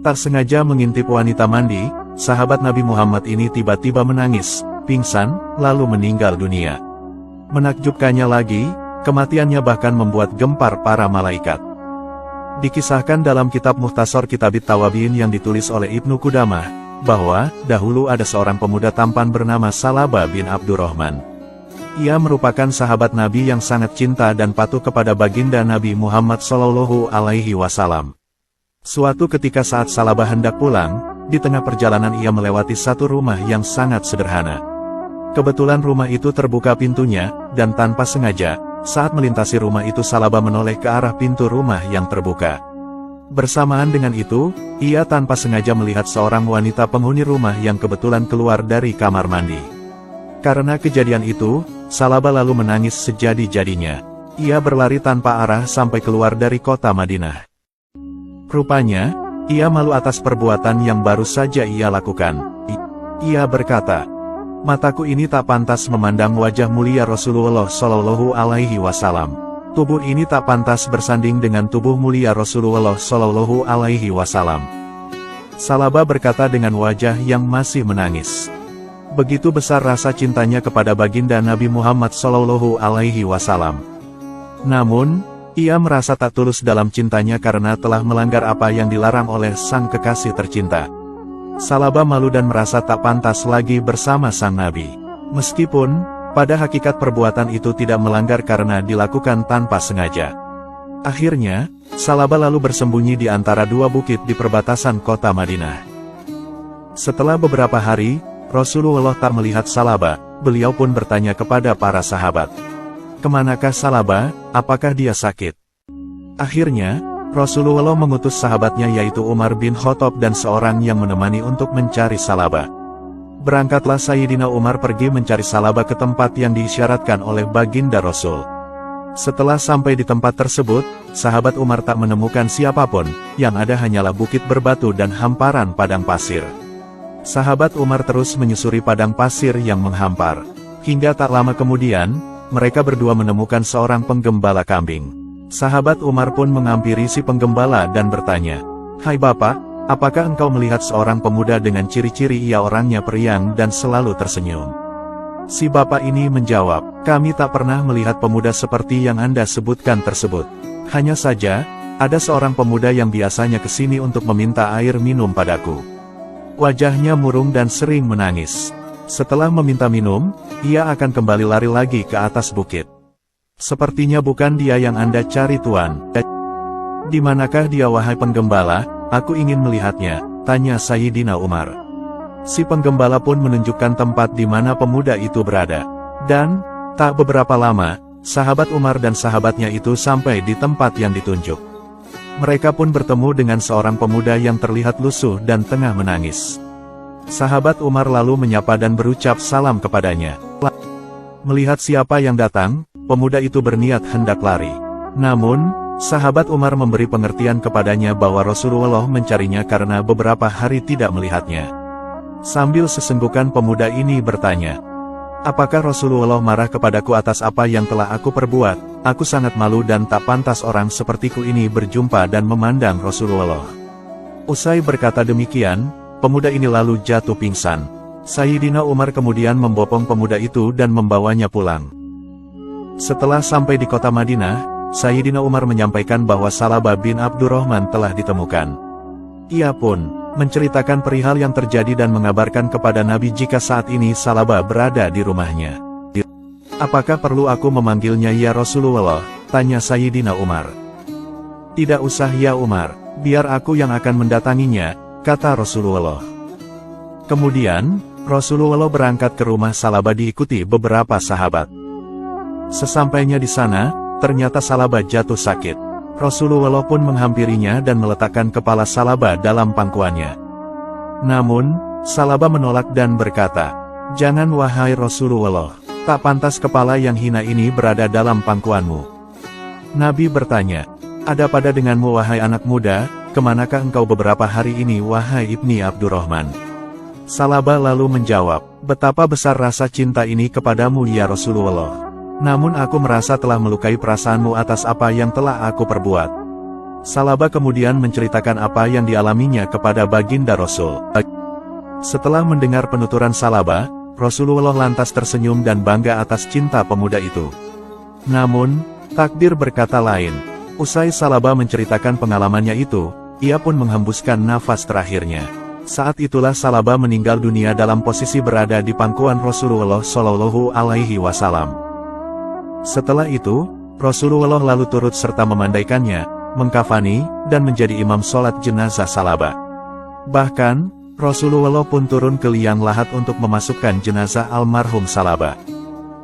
Tak sengaja mengintip wanita mandi, sahabat Nabi Muhammad ini tiba-tiba menangis, pingsan, lalu meninggal dunia. Menakjubkannya lagi, kematiannya bahkan membuat gempar para malaikat. Dikisahkan dalam kitab Mukhtasar Kitabit Tawabin yang ditulis oleh Ibnu Qudamah, bahwa dahulu ada seorang pemuda tampan bernama Salabah bin Abdurrahman. Ia merupakan sahabat Nabi yang sangat cinta dan patuh kepada baginda Nabi Muhammad SAW. Suatu ketika saat Salabah hendak pulang, di tengah perjalanan ia melewati satu rumah yang sangat sederhana. Kebetulan rumah itu terbuka pintunya, dan tanpa sengaja, saat melintasi rumah itu Salabah menoleh ke arah pintu rumah yang terbuka. Bersamaan dengan itu, ia tanpa sengaja melihat seorang wanita penghuni rumah yang kebetulan keluar dari kamar mandi. Karena kejadian itu, Salabah lalu menangis sejadi-jadinya. Ia berlari tanpa arah sampai keluar dari kota Madinah. Rupanya, ia malu atas perbuatan yang baru saja ia lakukan. Ia berkata, "Mataku ini tak pantas memandang wajah mulia Rasulullah SAW. Tubuh ini tak pantas bersanding dengan tubuh mulia Rasulullah SAW." Salabah berkata dengan wajah yang masih menangis. Begitu besar rasa cintanya kepada baginda Nabi Muhammad SAW. Namun, ia merasa tak tulus dalam cintanya karena telah melanggar apa yang dilarang oleh sang kekasih tercinta. Salabah malu dan merasa tak pantas lagi bersama sang Nabi. Meskipun, pada hakikat perbuatan itu tidak melanggar karena dilakukan tanpa sengaja. Akhirnya, Salabah lalu bersembunyi di antara dua bukit di perbatasan kota Madinah. Setelah beberapa hari, Rasulullah tak melihat Salabah, beliau pun bertanya kepada para sahabat, "Kemanakah Salabah? Apakah dia sakit?" Akhirnya, Rasulullah mengutus sahabatnya yaitu Umar bin Khattab dan seorang yang menemani untuk mencari Salabah. Berangkatlah Sayyidina Umar pergi mencari Salabah ke tempat yang diisyaratkan oleh baginda Rasul. Setelah sampai di tempat tersebut, sahabat Umar tak menemukan siapapun, yang ada hanyalah bukit berbatu dan hamparan padang pasir. Sahabat Umar terus menyusuri padang pasir yang menghampar. Hingga tak lama kemudian, mereka berdua menemukan seorang penggembala kambing. Sahabat Umar pun menghampiri si penggembala dan bertanya, "Hai Bapak, apakah engkau melihat seorang pemuda dengan ciri-ciri ia orangnya periang dan selalu tersenyum?" Si bapak ini menjawab, "Kami tak pernah melihat pemuda seperti yang Anda sebutkan tersebut. Hanya saja, ada seorang pemuda yang biasanya ke sini untuk meminta air minum padaku. Wajahnya murung dan sering menangis. Setelah meminta minum, ia akan kembali lari lagi ke atas bukit. Sepertinya bukan dia yang Anda cari Tuan." "Di manakah dia wahai penggembala? Aku ingin melihatnya," tanya Sayyidina Umar. Si penggembala pun menunjukkan tempat di mana pemuda itu berada. Dan, tak beberapa lama, sahabat Umar dan sahabatnya itu sampai di tempat yang ditunjuk. Mereka pun bertemu dengan seorang pemuda yang terlihat lusuh dan tengah menangis. Sahabat Umar lalu menyapa dan berucap salam kepadanya. Melihat siapa yang datang, pemuda itu berniat hendak lari. Namun, sahabat Umar memberi pengertian kepadanya bahwa Rasulullah mencarinya karena beberapa hari tidak melihatnya. Sambil sesenggukan pemuda ini bertanya, "Apakah Rasulullah marah kepadaku atas apa yang telah aku perbuat? Aku sangat malu dan tak pantas orang sepertiku ini berjumpa dan memandang Rasulullah." Usai berkata demikian, pemuda ini lalu jatuh pingsan. Sayyidina Umar kemudian membopong pemuda itu dan membawanya pulang. Setelah sampai di kota Madinah, Sayyidina Umar menyampaikan bahwa Salabah bin Abdurrahman telah ditemukan. Ia pun menceritakan perihal yang terjadi dan mengabarkan kepada Nabi jika saat ini Salabah berada di rumahnya. "Apakah perlu aku memanggilnya ya Rasulullah?" tanya Sayyidina Umar. "Tidak usah ya Umar, biar aku yang akan mendatanginya," kata Rasulullah. Kemudian, Rasulullah berangkat ke rumah Salabah diikuti beberapa sahabat. Sesampainya di sana, ternyata Salabah jatuh sakit. Rasulullah pun menghampirinya dan meletakkan kepala Salabah dalam pangkuannya. Namun, Salabah menolak dan berkata, "Jangan wahai Rasulullah, tak pantas kepala yang hina ini berada dalam pangkuanmu." Nabi bertanya, "Ada pada denganmu wahai anak muda, kemanakah engkau beberapa hari ini wahai Ibni Abdurrahman?" Salabah lalu menjawab, "Betapa besar rasa cinta ini kepadamu ya Rasulullah. Namun aku merasa telah melukai perasaanmu atas apa yang telah aku perbuat." Salaba kemudian menceritakan apa yang dialaminya kepada baginda Rasul. Setelah mendengar penuturan Salaba, Rasulullah lantas tersenyum dan bangga atas cinta pemuda itu. Namun, takdir berkata lain. Usai Salaba menceritakan pengalamannya itu, ia pun menghembuskan nafas terakhirnya. Saat itulah Salaba meninggal dunia dalam posisi berada di pangkuan Rasulullah Shallallahu Alaihi Wasallam. Setelah itu, Rasulullah lalu turut serta memandaikannya, mengkafani, dan menjadi imam sholat jenazah Salaba. Bahkan, Rasulullah pun turun ke liang lahat untuk memasukkan jenazah almarhum Salaba.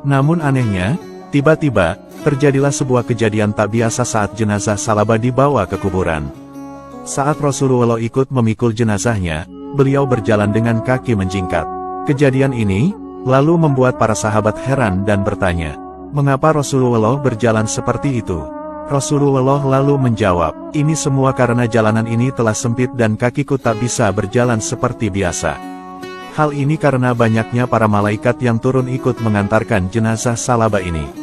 Namun anehnya, tiba-tiba, terjadilah sebuah kejadian tak biasa saat jenazah Salaba dibawa ke kuburan. Saat Rasulullah ikut memikul jenazahnya, beliau berjalan dengan kaki menjingkat. Kejadian ini, lalu membuat para sahabat heran dan bertanya, mengapa Rasulullah berjalan seperti itu? Rasulullah lalu menjawab, ini semua karena jalanan ini telah sempit dan kakiku tak bisa berjalan seperti biasa. Hal ini karena banyaknya para malaikat yang turun ikut mengantarkan jenazah Salaba ini.